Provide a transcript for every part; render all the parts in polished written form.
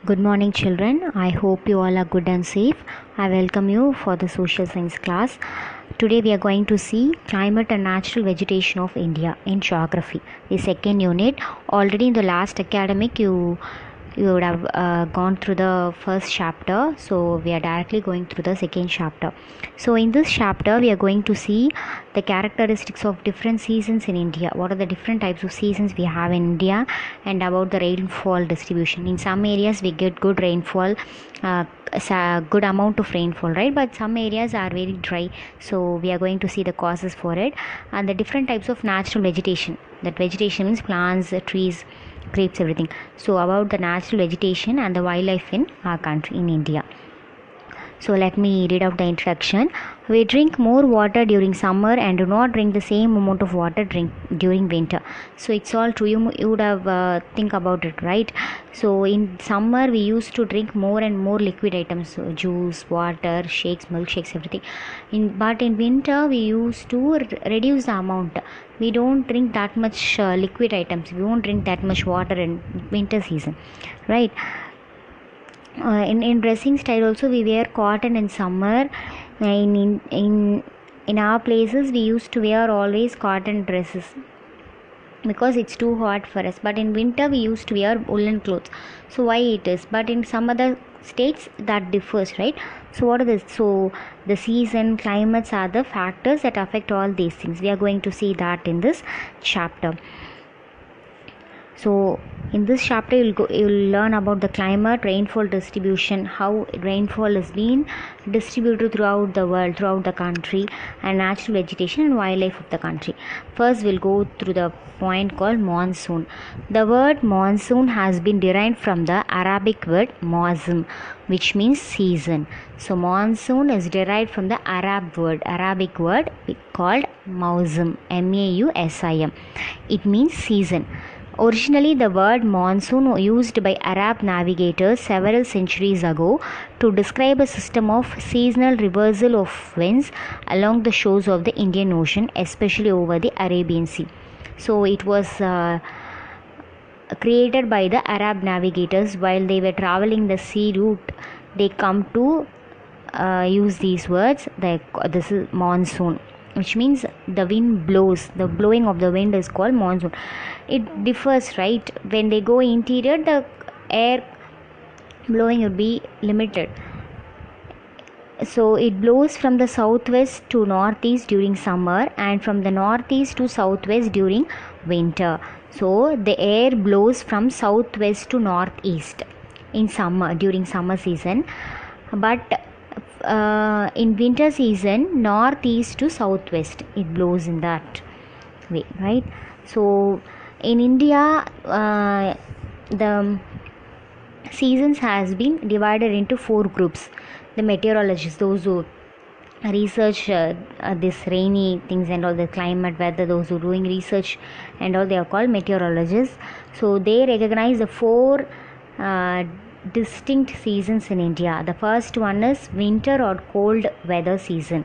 Good morning, children. I hope you all are good and safe. I welcome you for the social science class. Today we are going to see climate and natural vegetation of India in geography, the second unit. Already in the last academic, you would have gone through the first chapter, so we are directly going through the second chapter. So in this chapter we are going to see the characteristics of different seasons in India. What are the different types of seasons we have in India, and about the rainfall distribution. In some areas we get good rainfall, good amount of rainfall, right? But some areas are very dry, so we are going to see the causes for it, and the different types of natural vegetation. That vegetation means plants, trees, grapes, everything. So about the natural vegetation and the wildlife in our country, in India. So let me read out the introduction. We drink more water during summer and do not drink the same amount of water during winter. So it's all true. You would have think about it, right? So in summer we used to drink more and more liquid items, so juice, water, shakes, milkshakes, everything. But in winter we used to reduce the amount. We don't drink that much liquid items. We won't drink that much water in winter season, right? In dressing style also we wear cotton in summer. In our places we used to wear always cotton dresses because it's too hot for us, but in winter we used to wear woolen clothes. So why it is, but in some other states that differs, right? So what are this? So the season, climates are the factors that affect all these things. We are going to see that in this chapter. So in this chapter you'll learn about the climate, rainfall distribution, how rainfall is being distributed throughout the world, throughout the country, and natural vegetation and wildlife of the country. First we'll go through the point called monsoon. The word monsoon has been derived from the Arabic word mawsim, which means season. So monsoon is derived from the Arabic word called mawsim, M-A-U-S-I-M. It means season. Originally, the word monsoon was used by Arab navigators several centuries ago to describe a system of seasonal reversal of winds along the shores of the Indian Ocean, especially over the Arabian Sea. So it was created by the Arab navigators while they were traveling the sea route. They come to use these words. This is monsoon, which means the wind blows. The blowing of the wind is called monsoon. It differs, right? When they go interior, the air blowing would be limited. So it blows from the southwest to northeast during summer and from the northeast to southwest during winter. So the air blows from southwest to northeast in summer, during summer season, but in winter season northeast to southwest it blows in that way, right? So in India the seasons has been divided into 4 groups. The meteorologists, those who research this rainy things and all, the climate weather, those who doing research and all, they are called meteorologists. So they recognize the 4 distinct seasons in India. The first one is winter or cold weather season.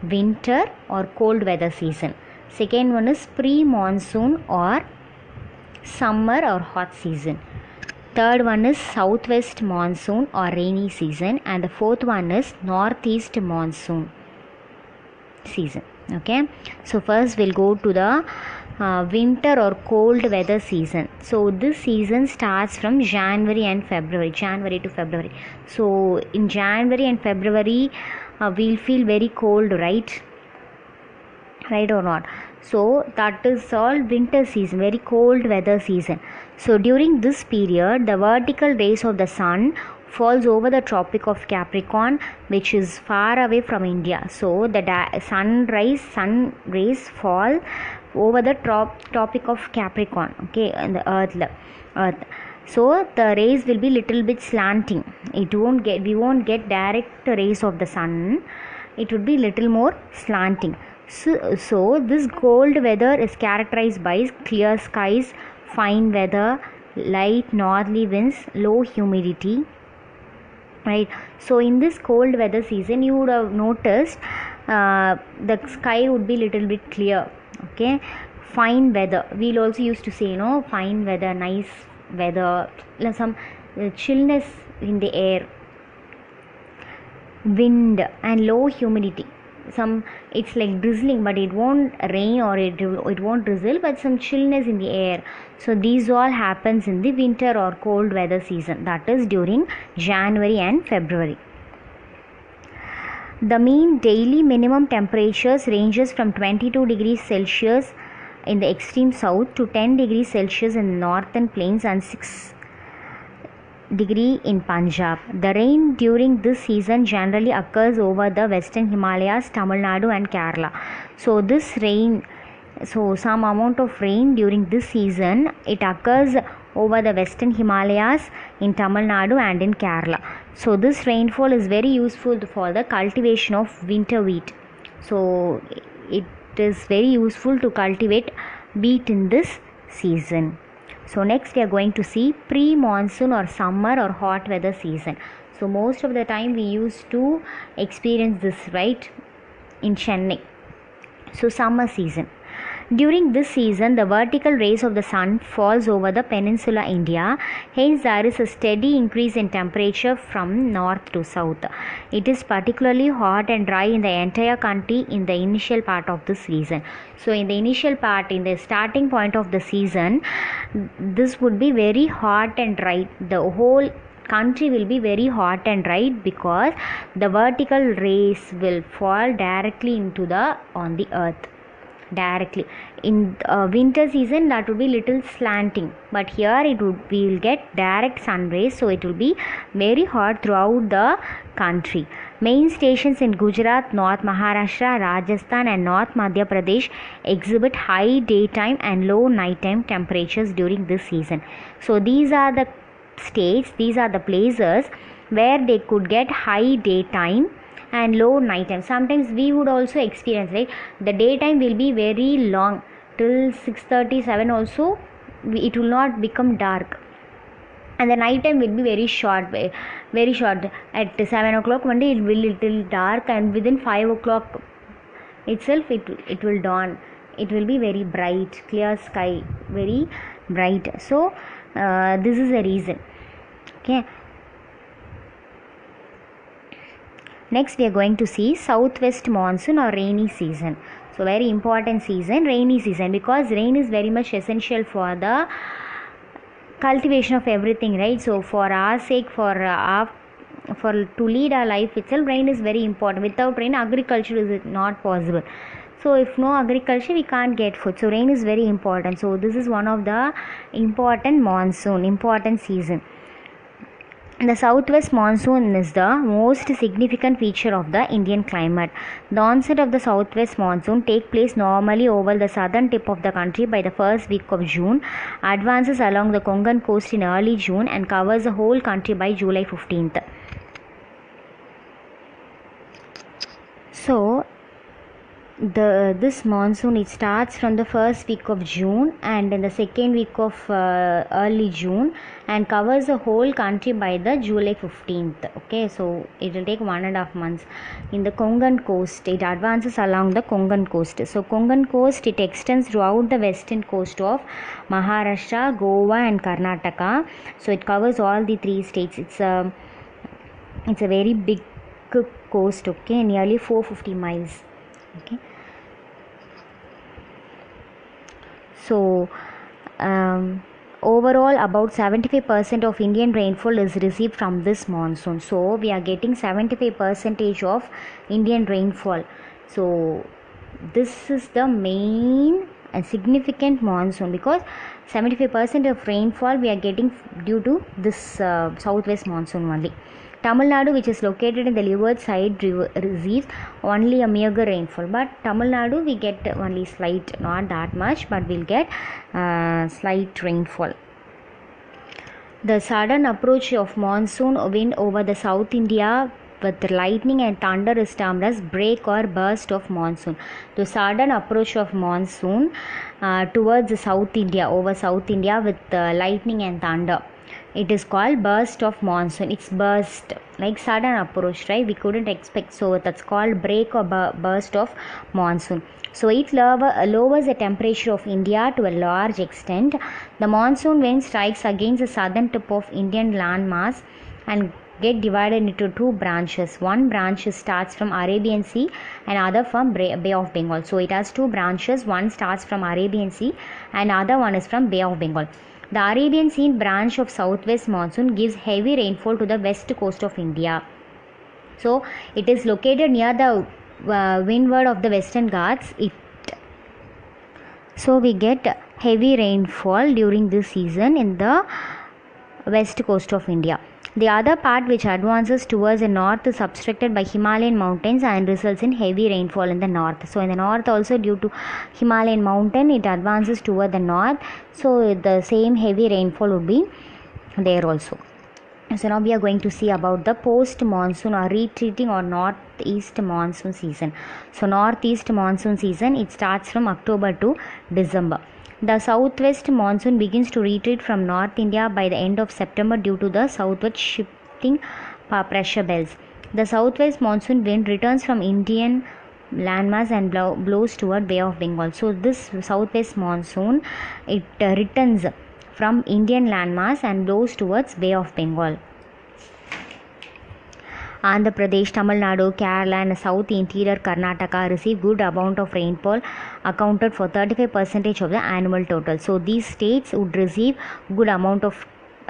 Winter or cold weather season. Second one is pre-monsoon or summer or hot season. Third one is southwest monsoon or rainy season, and the fourth one is northeast monsoon season. Okay, so first we'll go to the winter or cold weather season. So this season starts from January to February. So in January and February we'll feel very cold, right or not? So that is all winter season, very cold weather season. So during this period the vertical rays of the sun falls over the Tropic of Capricorn, which is far away from India. So the sun rays fall over the Tropic of Capricorn, okay, and the earth. So the rays will be little bit slanting. We won't get direct rays of the sun. It would be little more slanting. So this cold weather is characterized by clear skies, fine weather, light northerly winds, low humidity, right? So in this cold weather season you would have noticed the sky would be little bit clear, okay. Fine weather, we'll also used to say, fine weather, nice weather, some chillness in the air, wind and low humidity. It's like drizzling, but it won't rain or it won't drizzle, but some chillness in the air. So these all happens in the winter or cold weather season, that is during January and February. The mean daily minimum temperatures ranges from 22 degrees Celsius in the extreme south to 10 degrees Celsius in the northern plains and 6 degree in Punjab. The rain during this season generally occurs over the western Himalayas, Tamil Nadu and Kerala. So some amount of rain during this season, it occurs over the western Himalayas, in Tamil Nadu and in Kerala. So this rainfall is very useful for the cultivation of winter wheat. So it is very useful to cultivate wheat in this season. So next we are going to see pre-monsoon or summer or hot weather season. So most of the time we used to experience this, right, in Chennai. So summer season. During this season, the vertical rays of the sun falls over the peninsula India. Hence, there is a steady increase in temperature from north to south. It is particularly hot and dry in the entire country in the initial part of this season. So, in the initial part, in the starting point of the season, this would be very hot and dry. The whole country will be very hot and dry because the vertical rays will fall directly on the earth. Directly in winter season, that would be little slanting, but here we will get direct sun rays, so it will be very hot throughout the country. Main stations in Gujarat, North Maharashtra, Rajasthan and North Madhya Pradesh exhibit high daytime and low nighttime temperatures during this season. So these are the states, these are the places where they could get high daytime and low nighttime. Sometimes we would also experience, right, the daytime will be very long till 6:37 also, it will not become dark, and the nighttime will be very short. At 7 o'clock one day it will little dark, and within 5 o'clock itself it will dawn. It will be very bright, clear sky, very bright. So this is the reason. Okay. Next we are going to see southwest monsoon or rainy season. So very important season, rainy season, because rain is very much essential for the cultivation of everything, right? So for our sake, to lead our life itself, rain is very important. Without rain, agriculture is not possible. So if no agriculture, we can't get food. So rain is very important. So this is one of the important season. The southwest monsoon is the most significant feature of the Indian climate. The onset of the southwest monsoon takes place normally over the southern tip of the country by the first week of June, advances along the Konkan coast in early June and covers the whole country by July 15th. So this monsoon, it starts from the first week of June and in the second week of early June and covers the whole country by the July 15th. Okay, so it will take 1.5 months. In the Konkan coast, it advances along the Konkan coast. So Konkan coast, it extends throughout the western coast of Maharashtra, Goa and Karnataka. So it covers all the 3 states. It's a very big coast, okay, nearly 450 miles. Okay, so overall about 75% of Indian rainfall is received from this monsoon. So we are getting 75% of Indian rainfall. So this is the main and significant monsoon, because 75% of rainfall we are getting due to this southwest monsoon only. Tamil Nadu, which is located in the leeward side, receives only a meager rainfall. But Tamil Nadu, we get only slight, not that much, but we'll get slight rainfall. The sudden approach of monsoon wind over the South India with lightning and thunder is termed as break or burst of monsoon. The sudden approach of monsoon towards South India, over South India with lightning and thunder. It is called burst of monsoon. It's burst, like sudden approach, right? We couldn't expect. So that's called break or burst of monsoon. So it lowers the temperature of India to a large extent. The monsoon wind strikes against the southern tip of Indian landmass and get divided into two branches. One branch starts from Arabian Sea and other from Bay of Bengal. So it has two branches. One starts from Arabian Sea and other one is from Bay of Bengal. The Arabian Sea branch of southwest monsoon gives heavy rainfall to the west coast of India. So it is located near the windward of the Western Ghats. So we get heavy rainfall during this season in the west coast of India. The other part which advances towards the north is obstructed by Himalayan mountains and results in heavy rainfall in the north. So in the north also, due to Himalayan mountain, it advances toward the north. So the same heavy rainfall would be there also. So now we are going to see about the post monsoon or retreating or northeast monsoon season. So northeast monsoon season, it starts from October to December. The southwest monsoon begins to retreat from North India by the end of September due to the southward shifting pressure belts. The southwest monsoon wind returns from Indian landmass and blows toward Bay of Bengal. So this southwest monsoon, it returns from Indian landmass and blows towards Bay of Bengal. Andhra Pradesh, Tamil Nadu, Kerala and South Interior Karnataka receive good amount of rainfall, accounted for 35% of the annual total. So these states would receive good amount of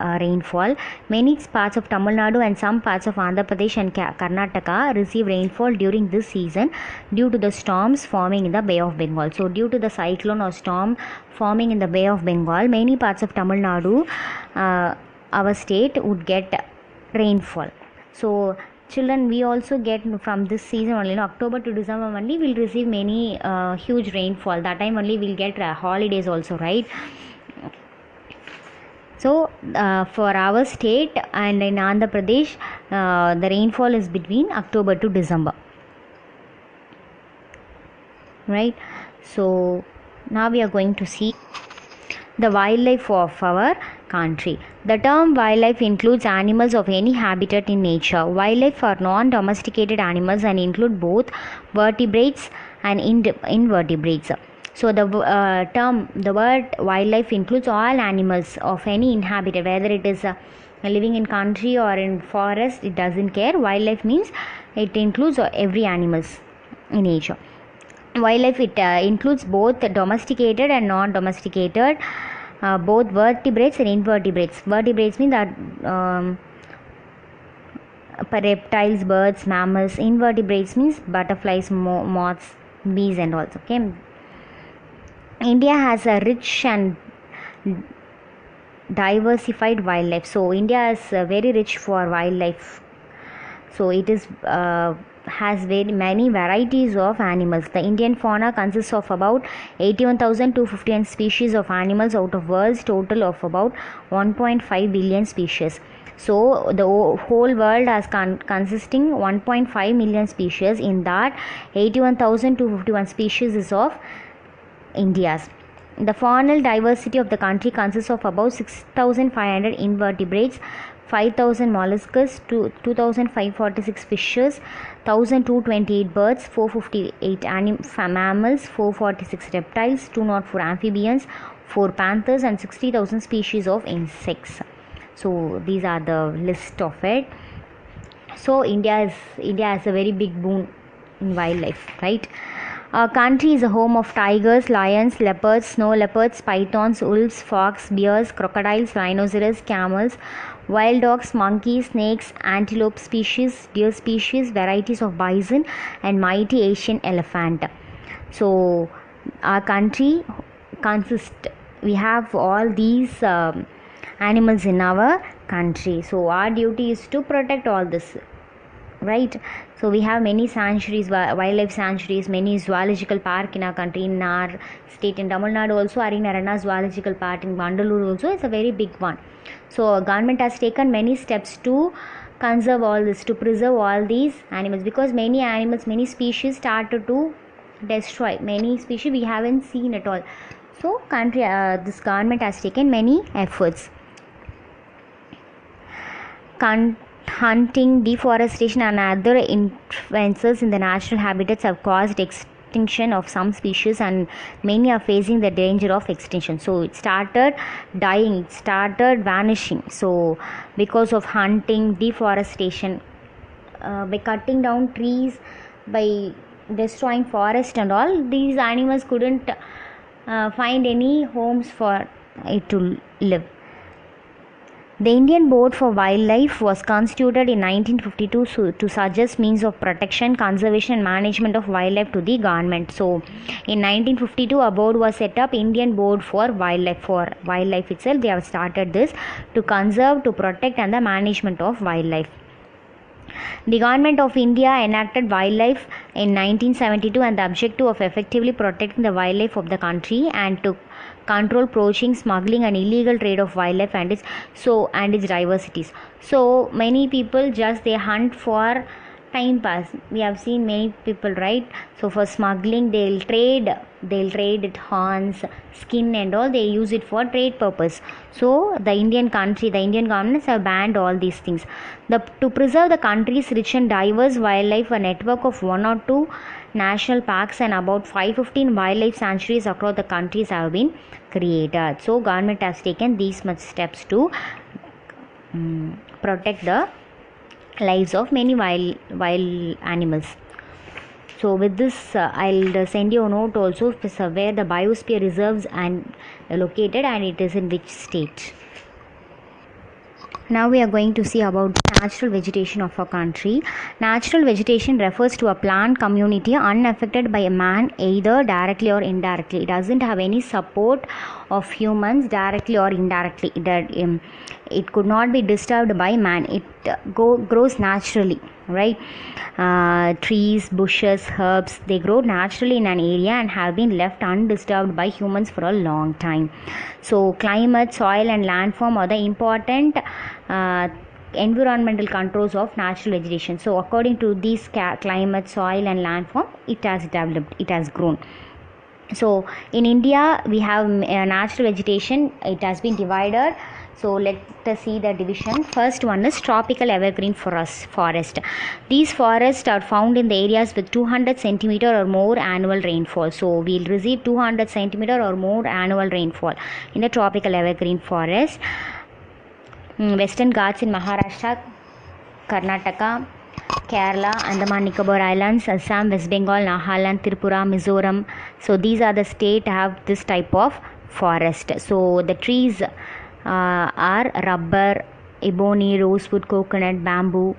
rainfall. Many parts of Tamil Nadu and some parts of Andhra Pradesh and Karnataka receive rainfall during this season due to the storms forming in the Bay of Bengal. So due to the cyclone or storm forming in the Bay of Bengal, many parts of Tamil Nadu, our state, would get rainfall. So children, we also get from this season only, October to December only, we'll receive many huge rainfall. That time only we'll get holidays also, right? So for our state and in Andhra Pradesh, the rainfall is between October to December, right? So now we are going to see the wildlife of our country. The term wildlife includes animals of any habitat in nature. Wildlife are non-domesticated animals and include both vertebrates and invertebrates. So the word wildlife includes all animals of any inhabitant, whether it is living in country or in forest, it doesn't care. Wildlife means it includes every animals in nature. Wildlife, it includes both domesticated and non-domesticated, both vertebrates and invertebrates. Vertebrates mean that reptiles, birds, mammals. Invertebrates means butterflies, moths, bees and all. Okay. India has a rich and diversified wildlife. So India is very rich for wildlife. So it is has very many varieties of animals. The Indian fauna consists of about 81,251 species of animals out of world's total of about 1.5 billion species. So the whole world has consisting 1.5 million species. In that, 81,251 species is of India's. The faunal diversity of the country consists of about 6,500 invertebrates, 5,000 molluscs, 2,546 fishes, 1,228 birds, 458 mammals, 446 reptiles, 204 amphibians, 4 panthers and 60,000 species of insects. So these are the list of it. So India has a very big boon in wildlife, right? Our country is a home of tigers, lions, leopards, snow leopards, pythons, wolves, fox, bears, crocodiles, rhinoceros, camels, wild dogs, monkeys, snakes, antelope species, deer species, varieties of bison and mighty Asian elephant. So our country we have all these animals in our country. So our duty is to protect all this, right? So we have many sanctuaries, wildlife sanctuaries, many zoological park in our country. In our state in Tamil Nadu also, Arinarana Zoological Park in Vandalur also is a very big one. So government has taken many steps to conserve all this, to preserve all these animals, because many animals, many species started to destroy. Many species we haven't seen at all. So this government has taken many efforts. hunting, deforestation, and other influences in the natural habitats have caused extinction of some species, and many are facing the danger of extinction. So it started dying, it started vanishing. So because of hunting, deforestation, by cutting down trees, by destroying forest and all, these animals couldn't find any homes for it to live. The Indian Board for Wildlife was constituted in 1952 to suggest means of protection, conservation and management of wildlife to the government. So in 1952 a board was set up, Indian Board for wildlife itself. They have started this to conserve, to protect and the management of wildlife. The Government of India enacted wildlife in 1972, and the objective of effectively protecting the wildlife of the country and to control poaching, smuggling and illegal trade of wildlife and its diversities. So many people just they hunt for time pass. We have seen many people, right? So for smuggling they'll trade it horns, skin and all, they use it for trade purpose. So the Indian governments have banned all these things. To preserve the country's rich and diverse wildlife, a network of 1 or 2 national parks and about 515 wildlife sanctuaries across the countries have been created. So government has taken these much steps to protect the lives of many wild animals. So with this I'll send you a note also where the biosphere reserves and located and it is in which state. Now we are going to see about the natural vegetation of our country. Natural vegetation refers to a plant community unaffected by a man either directly or indirectly. It doesn't have any support of humans directly or indirectly. It could not be disturbed by man. It grows naturally, right? Trees, bushes, herbs, they grow naturally in an area and have been left undisturbed by humans for a long time. So climate, soil and landform are the important environmental controls of natural vegetation. So according to these climate, soil and landform, it has developed, it has grown. So in India we have natural vegetation. It has been divided. So let us see the division. First one is tropical evergreen forest. These forests are found in the areas with 200 centimeter or more annual rainfall. So we'll receive 200 centimeter or more annual rainfall in the tropical evergreen forest. Western Ghats in Maharashtra, Karnataka, Kerala, Andaman Nicobar Islands, Assam, West Bengal, Nagaland, Tripura, Mizoram. So these are the states have this type of forest. So the trees are rubber, ebony, rosewood, coconut, bamboo.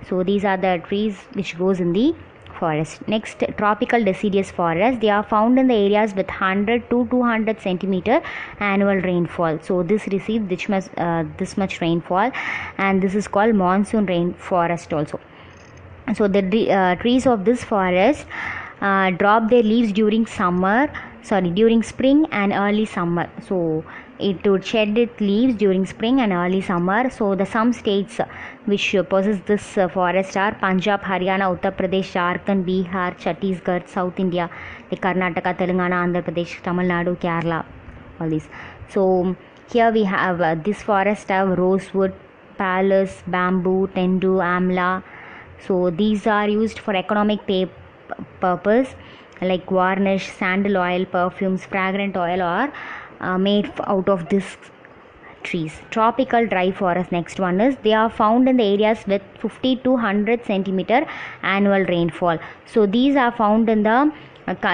So these are the trees which grows in the forest. Next, tropical deciduous forest. They are found in the areas with 100 to 200 centimeter annual rainfall. So this receives this much rainfall, and this is called monsoon rainforest also. So the trees of this forest drop their leaves during spring and early summer. So it would shed its leaves during spring and early summer. So the some states which possess this forest are Punjab, Haryana, Uttar Pradesh, Jharkhand, Bihar, Chhattisgarh, South India, like Karnataka, Telangana, Andhra Pradesh, Tamil Nadu, Kerala, all these. So here we have this forest have rosewood, palus, bamboo, tendu, amla. So these are used for economic purpose like varnish, sandal oil, perfumes, fragrant oil are made out of this trees. Tropical dry forest, next one is they are found in the areas with 50 to 100 centimeter annual rainfall. So these are found in the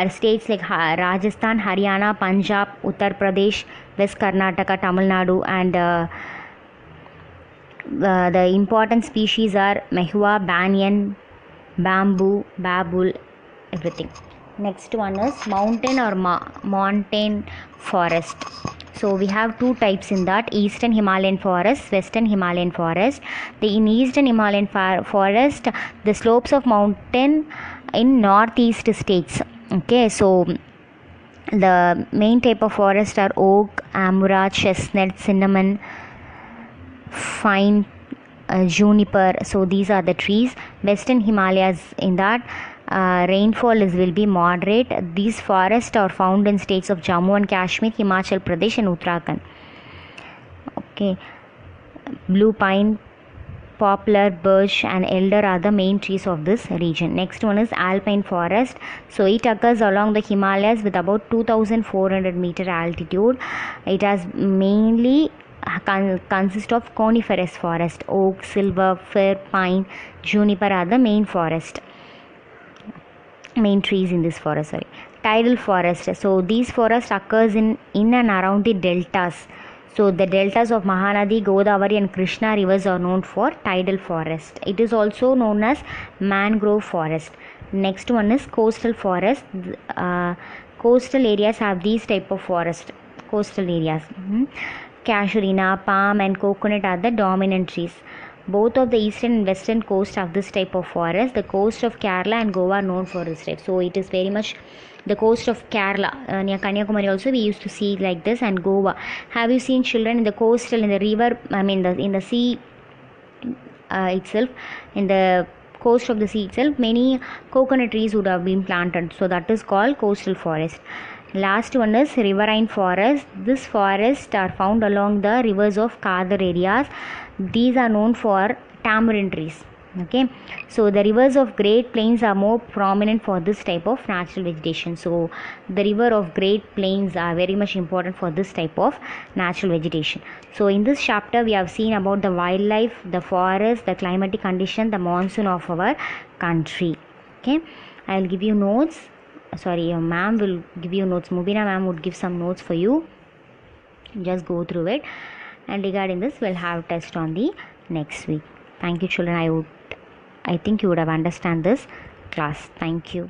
states like Rajasthan, Haryana, Punjab, Uttar Pradesh, West Karnataka, Tamil Nadu, and the important species are Mahua, Banyan, bamboo, babul, everything. Next one is mountain or montane forest. So we have two types in that: eastern Himalayan forest, western Himalayan forest. In eastern Himalayan forest, the slopes of mountain in northeast states. Okay, so the main type of forest are oak, amura, chestnut, cinnamon, fine, juniper. So these are the trees. Western Himalayas, in that rainfall will be moderate. These forests are found in states of Jammu and Kashmir, Himachal Pradesh and Uttarakhand. Okay, blue pine, poplar, birch and elder are the main trees of this region. Next one is alpine forest. So it occurs along the Himalayas with about 2400 meter altitude. It has mainly consist of coniferous forest. Oak, silver, fir, pine, juniper are the main trees in this forest. Tidal forest. So these forests occurs in and around the deltas. So the deltas of Mahanadi, Godavari and Krishna rivers are known for tidal forest. It is also known as mangrove forest. Next one is coastal forest. Coastal areas have these type of forest. Coastal areas. Casuarina, palm and coconut are the dominant trees. Both of the eastern and western coast have this type of forest. The coast of Kerala and Goa are known for this type. So it is very much the coast of Kerala, near Kanyakumari also we used to see like this, and Goa. Have you seen children in the coastal, in the river, in the sea itself, in the coast of the sea itself, many coconut trees would have been planted. So that is called coastal forest. Last one is riverine forest. This forests are found along the rivers of Kadar areas. These are known for tamarind trees. Okay, so the rivers of Great Plains are more prominent for this type of natural vegetation. So the river of Great Plains are very much important for this type of natural vegetation. So in this chapter we have seen about the wildlife, the forest, the climatic condition, the monsoon of our country. Okay, I will give you notes. Sorry, your ma'am will give you notes. Mubina ma'am would give some notes for you. Just go through it, and regarding this we'll have test on the next week. Thank you children. I think you would have understand this class. Thank you.